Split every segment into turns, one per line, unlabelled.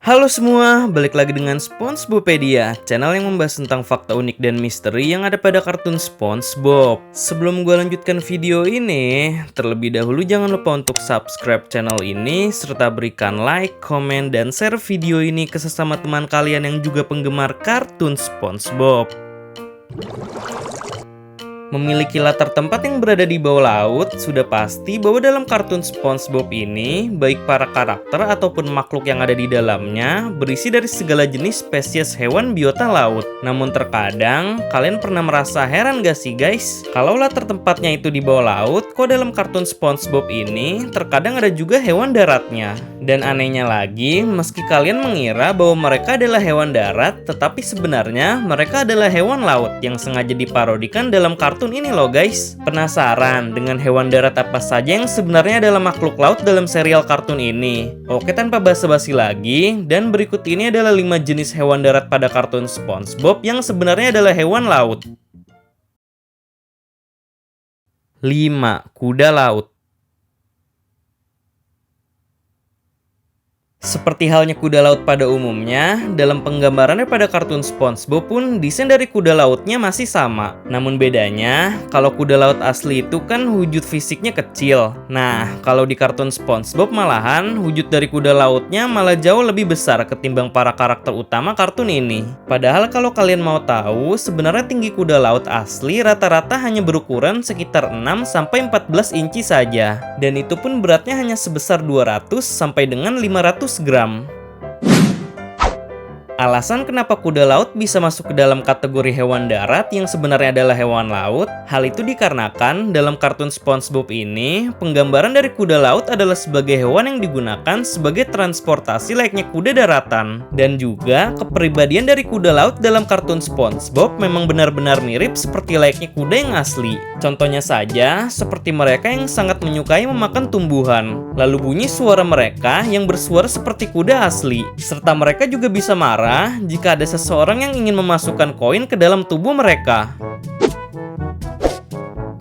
Halo semua, balik lagi dengan SpongeBobpedia, channel yang membahas tentang fakta unik dan misteri yang ada pada kartun SpongeBob. Sebelum gue lanjutkan video ini, terlebih dahulu jangan lupa untuk subscribe channel ini, serta berikan like, komen, dan share video ini ke sesama teman kalian yang juga penggemar kartun SpongeBob. Memiliki latar tempat yang berada di bawah laut, sudah pasti bahwa dalam kartun SpongeBob ini, baik para karakter ataupun makhluk yang ada di dalamnya, berisi dari segala jenis spesies hewan biota laut. Namun terkadang, kalian pernah merasa heran gak sih guys? Kalau latar tempatnya itu di bawah laut, kok dalam kartun SpongeBob ini, terkadang ada juga hewan daratnya. Dan anehnya lagi, meski kalian mengira bahwa mereka adalah hewan darat, tetapi sebenarnya mereka adalah hewan laut yang sengaja diparodikan dalam kartun ini loh guys. Penasaran dengan hewan darat apa saja yang sebenarnya adalah makhluk laut dalam serial kartun ini? Oke, tanpa basa-basi lagi, dan berikut ini adalah 5 jenis hewan darat pada kartun SpongeBob yang sebenarnya adalah hewan laut. 5. Kuda laut. Seperti halnya kuda laut pada umumnya, dalam penggambarannya pada kartun SpongeBob pun desain dari kuda lautnya masih sama. Namun bedanya, kalau kuda laut asli itu kan wujud fisiknya kecil. Nah, kalau di kartun SpongeBob malahan wujud dari kuda lautnya malah jauh lebih besar ketimbang para karakter utama kartun ini. Padahal kalau kalian mau tahu, sebenarnya tinggi kuda laut asli rata-rata hanya berukuran sekitar 6-14 inci saja. Dan itu pun beratnya hanya sebesar 200 sampai dengan 500 gram. Alasan kenapa kuda laut bisa masuk ke dalam kategori hewan darat yang sebenarnya adalah hewan laut, hal itu dikarenakan dalam kartun SpongeBob ini, penggambaran dari kuda laut adalah sebagai hewan yang digunakan sebagai transportasi layaknya kuda daratan. Dan juga, kepribadian dari kuda laut dalam kartun SpongeBob memang benar-benar mirip seperti layaknya kuda yang asli. Contohnya saja, seperti mereka yang sangat menyukai memakan tumbuhan. Lalu bunyi suara mereka yang bersuara seperti kuda asli. Serta mereka juga bisa marah jika ada seseorang yang ingin memasukkan koin ke dalam tubuh mereka.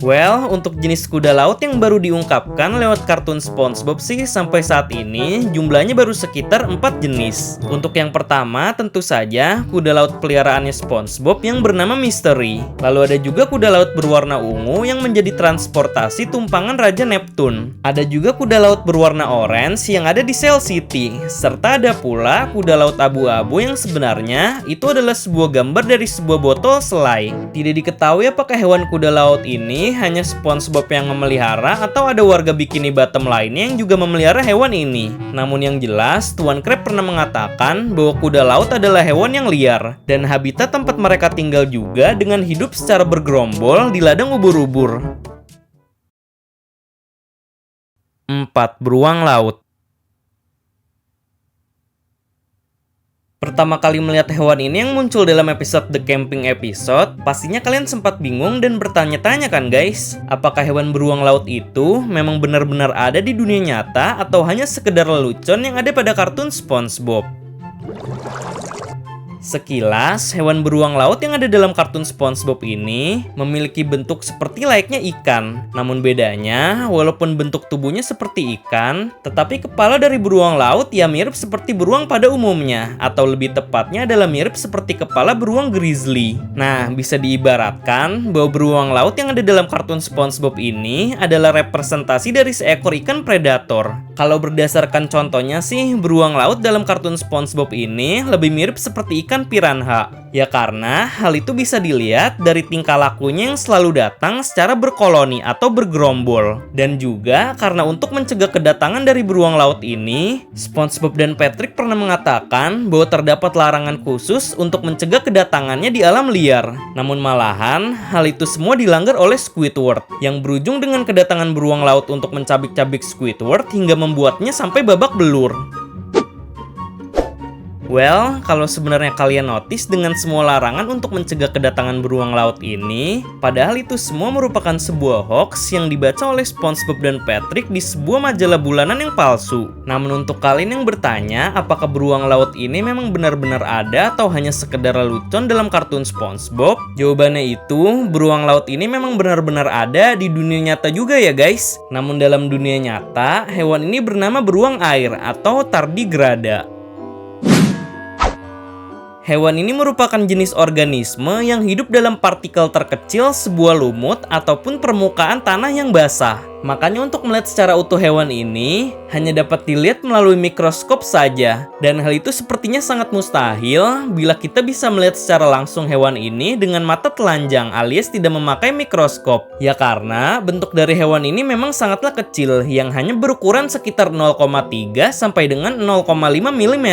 Well, untuk jenis kuda laut yang baru diungkapkan lewat kartun SpongeBob sih sampai saat ini jumlahnya baru sekitar 4 jenis. Untuk yang pertama tentu saja kuda laut peliharaannya SpongeBob yang bernama Mystery. Lalu ada juga kuda laut berwarna ungu yang menjadi transportasi tumpangan Raja Neptune. Ada juga kuda laut berwarna orange yang ada di Cell City. Serta ada pula kuda laut abu-abu yang sebenarnya itu adalah sebuah gambar dari sebuah botol selai. Tidak diketahui apakah hewan kuda laut ini hanya SpongeBob yang memelihara atau ada warga Bikini Bottom lainnya yang juga memelihara hewan ini. Namun yang jelas, Tuan Crab pernah mengatakan bahwa kuda laut adalah hewan yang liar dan habitat tempat mereka tinggal juga dengan hidup secara bergerombol di ladang ubur-ubur. 4. Beruang laut. Pertama kali melihat hewan ini yang muncul dalam episode The Camping episode, pastinya kalian sempat bingung dan bertanya-tanya kan guys? Apakah hewan beruang laut itu memang benar-benar ada di dunia nyata atau hanya sekedar lelucon yang ada pada kartun SpongeBob? Sekilas, hewan beruang laut yang ada dalam kartun SpongeBob ini memiliki bentuk seperti layaknya ikan. Namun bedanya, walaupun bentuk tubuhnya seperti ikan, tetapi kepala dari beruang laut ya mirip seperti beruang pada umumnya, atau lebih tepatnya adalah mirip seperti kepala beruang grizzly. Nah, bisa diibaratkan bahwa beruang laut yang ada dalam kartun SpongeBob ini adalah representasi dari seekor ikan predator. Kalau berdasarkan contohnya sih, beruang laut dalam kartun SpongeBob ini lebih mirip seperti ikan piranha. Ya karena hal itu bisa dilihat dari tingkah lakunya yang selalu datang secara berkoloni atau bergerombol. Dan juga karena untuk mencegah kedatangan dari beruang laut ini, SpongeBob dan Patrick pernah mengatakan bahwa terdapat larangan khusus untuk mencegah kedatangannya di alam liar. Namun malahan, hal itu semua dilanggar oleh Squidward, yang berujung dengan kedatangan beruang laut untuk mencabik-cabik Squidward hingga membuatnya sampai babak belur. Well, kalau sebenarnya kalian notice dengan semua larangan untuk mencegah kedatangan beruang laut ini, padahal itu semua merupakan sebuah hoax yang dibaca oleh SpongeBob dan Patrick di sebuah majalah bulanan yang palsu. Namun untuk kalian yang bertanya, apakah beruang laut ini memang benar-benar ada atau hanya sekedar lelucon dalam kartun SpongeBob? Jawabannya itu, beruang laut ini memang benar-benar ada di dunia nyata juga ya guys. Namun dalam dunia nyata, hewan ini bernama beruang air atau tardigrada. Hewan ini merupakan jenis organisme yang hidup dalam partikel terkecil sebuah lumut ataupun permukaan tanah yang basah. Makanya untuk melihat secara utuh hewan ini hanya dapat dilihat melalui mikroskop saja. Dan hal itu sepertinya sangat mustahil bila kita bisa melihat secara langsung hewan ini dengan mata telanjang alias tidak memakai mikroskop. Ya karena bentuk dari hewan ini memang sangatlah kecil yang hanya berukuran sekitar 0,3 sampai dengan 0,5 mm.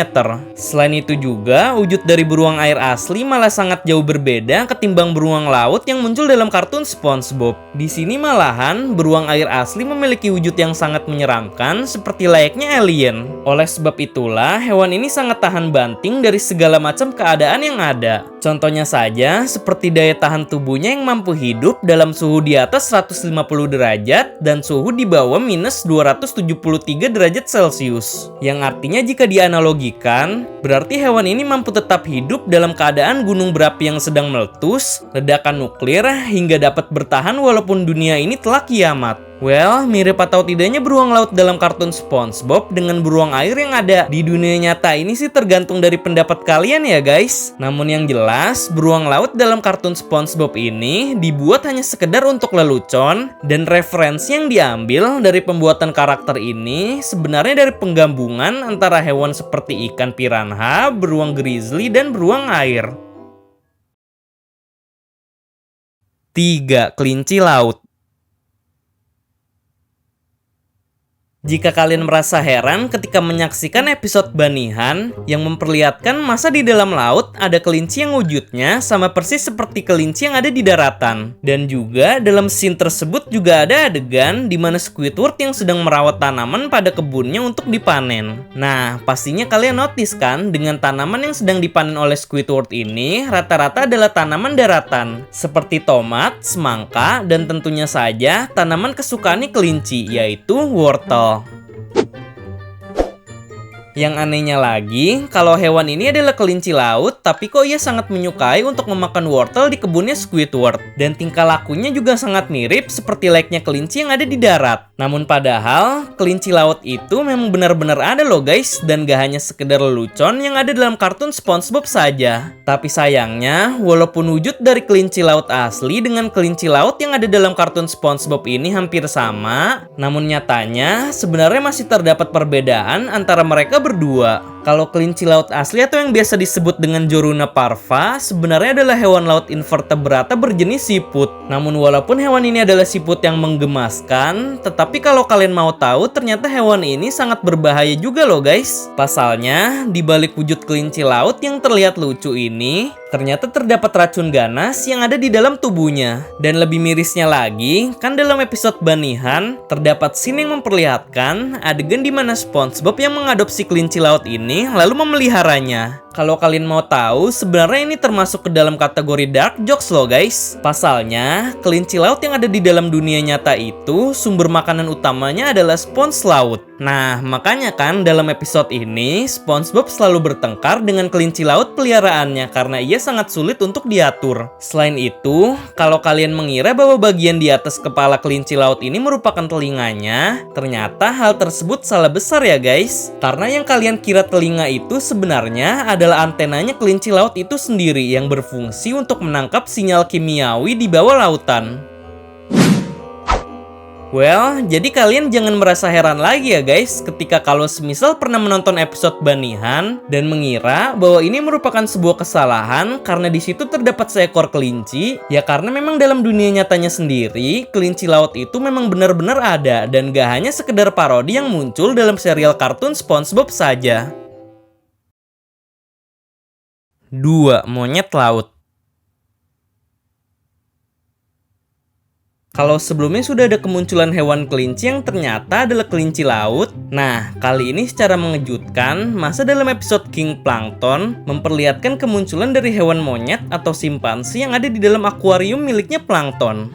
Selain itu juga wujud dari beruang air asli malah sangat jauh berbeda ketimbang beruang laut yang muncul dalam kartun SpongeBob. Di sini malahan beruang air asli memiliki wujud yang sangat menyeramkan seperti layaknya alien. Oleh sebab itulah hewan ini sangat tahan banting dari segala macam keadaan yang ada. Contohnya saja seperti daya tahan tubuhnya yang mampu hidup dalam suhu di atas 150 derajat dan suhu di bawah minus 273 derajat Celcius. Yang artinya jika dianalogikan, berarti hewan ini mampu tetap hidup dalam keadaan gunung berapi yang sedang meletus, ledakan nuklir, hingga dapat bertahan walaupun dunia ini telah kiamat. Well, mirip atau tidaknya beruang laut dalam kartun SpongeBob dengan beruang air yang ada di dunia nyata ini sih tergantung dari pendapat kalian ya guys. Namun yang jelas, beruang laut dalam kartun SpongeBob ini dibuat hanya sekedar untuk lelucon, dan referensi yang diambil dari pembuatan karakter ini sebenarnya dari penggabungan antara hewan seperti ikan piranha, beruang grizzly, dan beruang air. 3. Kelinci laut. Jika kalian merasa heran ketika menyaksikan episode Banihan yang memperlihatkan masa di dalam laut ada kelinci yang wujudnya sama persis seperti kelinci yang ada di daratan. Dan juga dalam scene tersebut juga ada adegan di mana Squidward yang sedang merawat tanaman pada kebunnya untuk dipanen. Nah, pastinya kalian notice kan dengan tanaman yang sedang dipanen oleh Squidward ini rata-rata adalah tanaman daratan seperti tomat, semangka, dan tentunya saja tanaman kesukaan kelinci yaitu wortel. Yang anehnya lagi, kalau hewan ini adalah kelinci laut, tapi kok ia sangat menyukai untuk memakan wortel di kebunnya Squidward. Dan tingkah lakunya juga sangat mirip seperti layaknya kelinci yang ada di darat. Namun padahal, kelinci laut itu memang benar-benar ada loh guys, dan gak hanya sekedar lelucon yang ada dalam kartun SpongeBob saja. Tapi sayangnya, walaupun wujud dari kelinci laut asli dengan kelinci laut yang ada dalam kartun SpongeBob ini hampir sama, namun nyatanya sebenarnya masih terdapat perbedaan antara mereka berdua. Kalau kelinci laut asli atau yang biasa disebut dengan Joruna parva sebenarnya adalah hewan laut invertebrata berjenis siput. Namun walaupun hewan ini adalah siput yang menggemaskan, tetapi kalau kalian mau tahu ternyata hewan ini sangat berbahaya juga loh guys. Pasalnya, di balik wujud kelinci laut yang terlihat lucu ini, ternyata terdapat racun ganas yang ada di dalam tubuhnya. Dan lebih mirisnya lagi, kan dalam episode Banihan, terdapat scene yang memperlihatkan adegan di mana SpongeBob yang mengadopsi kelinci laut ini lalu memeliharanya. Kalau kalian mau tahu, sebenarnya ini termasuk ke dalam kategori dark jokes loh guys. Pasalnya, kelinci laut yang ada di dalam dunia nyata itu sumber makanan utamanya adalah spons laut. Nah, makanya kan dalam episode ini SpongeBob selalu bertengkar dengan kelinci laut peliharaannya karena ia sangat sulit untuk diatur. Selain itu, kalau kalian mengira bahwa bagian di atas kepala kelinci laut ini merupakan telinganya, ternyata hal tersebut salah besar ya guys. Karena yang kalian kira telinga itu sebenarnya adalah antenanya kelinci laut itu sendiri yang berfungsi untuk menangkap sinyal kimiawi di bawah lautan. Well, jadi kalian jangan merasa heran lagi ya guys ketika kalau semisal pernah menonton episode Banihan dan mengira bahwa ini merupakan sebuah kesalahan karena di situ terdapat seekor kelinci, ya karena memang dalam dunia nyatanya sendiri kelinci laut itu memang benar-benar ada dan gak hanya sekedar parodi yang muncul dalam serial kartun SpongeBob saja. 2. Monyet laut. Kalau sebelumnya sudah ada kemunculan hewan kelinci yang ternyata adalah kelinci laut, nah kali ini secara mengejutkan, masa dalam episode King Plankton memperlihatkan kemunculan dari hewan monyet atau simpansi yang ada di dalam akuarium miliknya Plankton.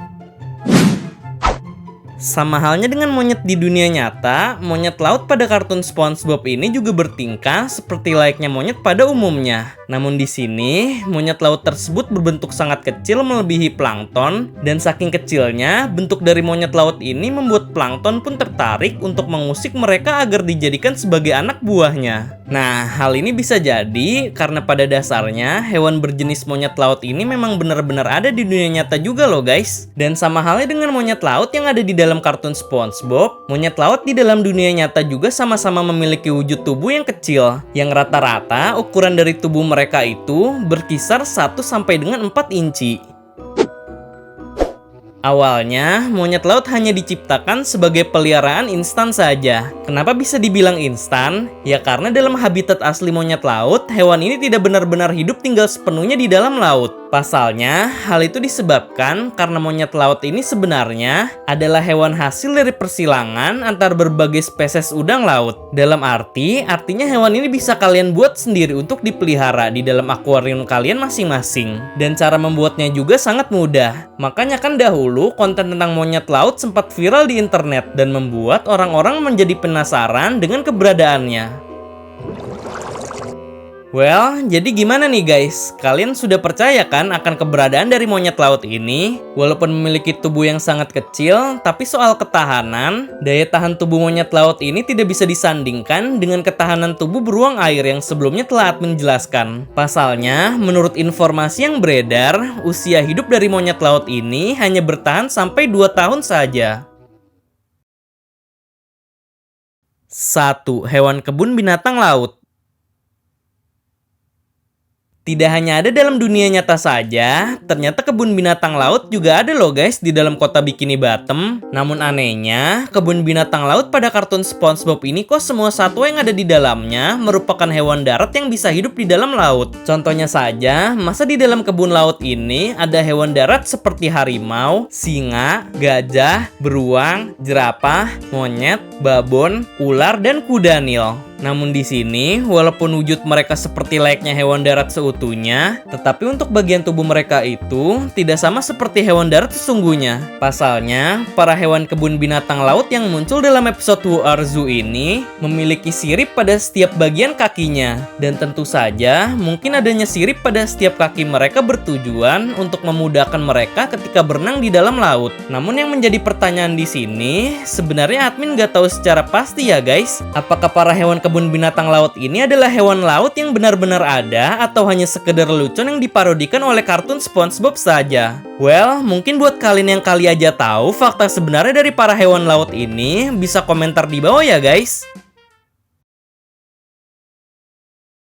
Sama halnya dengan monyet di dunia nyata, monyet laut pada kartun SpongeBob ini juga bertingkah seperti layaknya monyet pada umumnya. Namun di sini, monyet laut tersebut berbentuk sangat kecil melebihi plankton, dan saking kecilnya, bentuk dari monyet laut ini membuat plankton pun tertarik untuk mengusik mereka agar dijadikan sebagai anak buahnya. Nah, hal ini bisa jadi karena pada dasarnya hewan berjenis monyet laut ini memang benar-benar ada di dunia nyata juga loh guys. Dan sama halnya dengan monyet laut yang ada di dalam kartun SpongeBob, monyet laut di dalam dunia nyata juga sama-sama memiliki wujud tubuh yang kecil, yang rata-rata ukuran dari tubuh mereka itu berkisar 1 sampai dengan 4 inci. Awalnya, monyet laut hanya diciptakan sebagai peliharaan instan saja. Kenapa bisa dibilang instan? Ya karena dalam habitat asli monyet laut, hewan ini tidak benar-benar hidup tinggal sepenuhnya di dalam laut. Pasalnya, hal itu disebabkan karena monyet laut ini sebenarnya adalah hewan hasil dari persilangan antar berbagai spesies udang laut. Dalam artinya hewan ini bisa kalian buat sendiri untuk dipelihara di dalam akuarium kalian masing-masing. Dan cara membuatnya juga sangat mudah. Makanya kan dahulu konten tentang monyet laut sempat viral di internet dan membuat orang-orang menjadi penasaran dengan keberadaannya. Well, jadi gimana nih guys? Kalian sudah percaya kan akan keberadaan dari monyet laut ini? Walaupun memiliki tubuh yang sangat kecil, tapi soal ketahanan, daya tahan tubuh monyet laut ini tidak bisa disandingkan dengan ketahanan tubuh beruang air yang sebelumnya telah admin jelaskan. Pasalnya, menurut informasi yang beredar, usia hidup dari monyet laut ini hanya bertahan sampai 2 tahun saja. 1. Hewan kebun binatang laut. Tidak hanya ada dalam dunia nyata saja, ternyata kebun binatang laut juga ada loh guys di dalam kota Bikini Bottom. Namun anehnya, kebun binatang laut pada kartun SpongeBob ini kok semua satwa yang ada di dalamnya merupakan hewan darat yang bisa hidup di dalam laut. Contohnya saja, masa di dalam kebun laut ini ada hewan darat seperti harimau, singa, gajah, beruang, jerapah, monyet, babon, ular, dan kuda Nil. Namun di sini, walaupun wujud mereka seperti layaknya hewan darat seutuhnya, tetapi untuk bagian tubuh mereka itu tidak sama seperti hewan darat sesungguhnya. Pasalnya, para hewan kebun binatang laut yang muncul dalam episode Who Are Zoo ini memiliki sirip pada setiap bagian kakinya. Dan tentu saja, mungkin adanya sirip pada setiap kaki mereka bertujuan untuk memudahkan mereka ketika berenang di dalam laut. Namun yang menjadi pertanyaan di sini, sebenarnya admin gak tahu secara pasti ya guys, apakah para hewan kebun binatang laut ini adalah hewan laut yang benar-benar ada atau hanya sekedar lelucon yang diparodikan oleh kartun SpongeBob saja. Well, mungkin buat kalian yang kali aja tahu fakta sebenarnya dari para hewan laut ini, bisa komentar di bawah ya guys.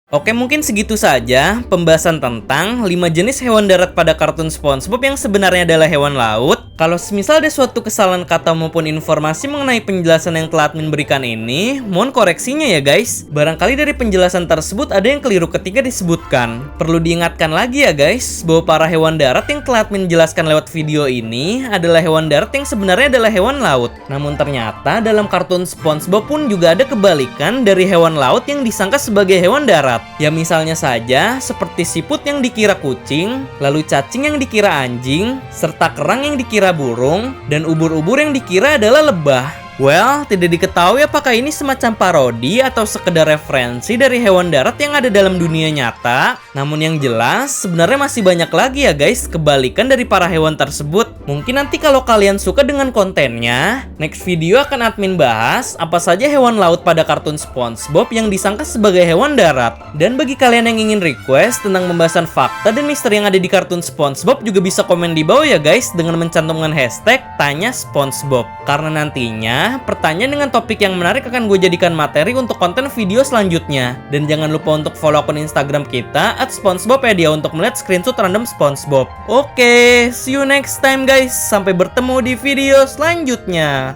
Oke, mungkin segitu saja pembahasan tentang 5 jenis hewan darat pada kartun SpongeBob yang sebenarnya adalah hewan laut. Kalau semisal ada suatu kesalahan kata maupun informasi mengenai penjelasan yang telah admin berikan ini, mohon koreksinya ya guys. Barangkali dari penjelasan tersebut ada yang keliru ketika disebutkan. Perlu diingatkan lagi ya guys, bahwa para hewan darat yang telah admin jelaskan lewat video ini adalah hewan darat yang sebenarnya adalah hewan laut. Namun ternyata dalam kartun SpongeBob pun juga ada kebalikan dari hewan laut yang disangka sebagai hewan darat. Ya misalnya saja seperti siput yang dikira kucing, lalu cacing yang dikira anjing, serta kerang yang dikira burung, dan ubur-ubur yang dikira adalah lebah. Well, tidak diketahui apakah ini semacam parodi atau sekedar referensi dari hewan darat yang ada dalam dunia nyata. Namun yang jelas, sebenarnya masih banyak lagi ya guys kebalikan dari para hewan tersebut. Mungkin nanti kalau kalian suka dengan kontennya, next video akan admin bahas apa saja hewan laut pada kartun SpongeBob yang disangka sebagai hewan darat. Dan bagi kalian yang ingin request tentang pembahasan fakta dan misteri yang ada di kartun SpongeBob juga bisa komen di bawah ya guys dengan mencantumkan hashtag Tanya SpongeBob. Karena nantinya pertanyaan dengan topik yang menarik akan gue jadikan materi untuk konten video selanjutnya. Dan jangan lupa untuk follow akun Instagram kita @SpongeBopedia untuk melihat screenshot random SpongeBob. Oke, see you next time guys. Sampai bertemu di video selanjutnya.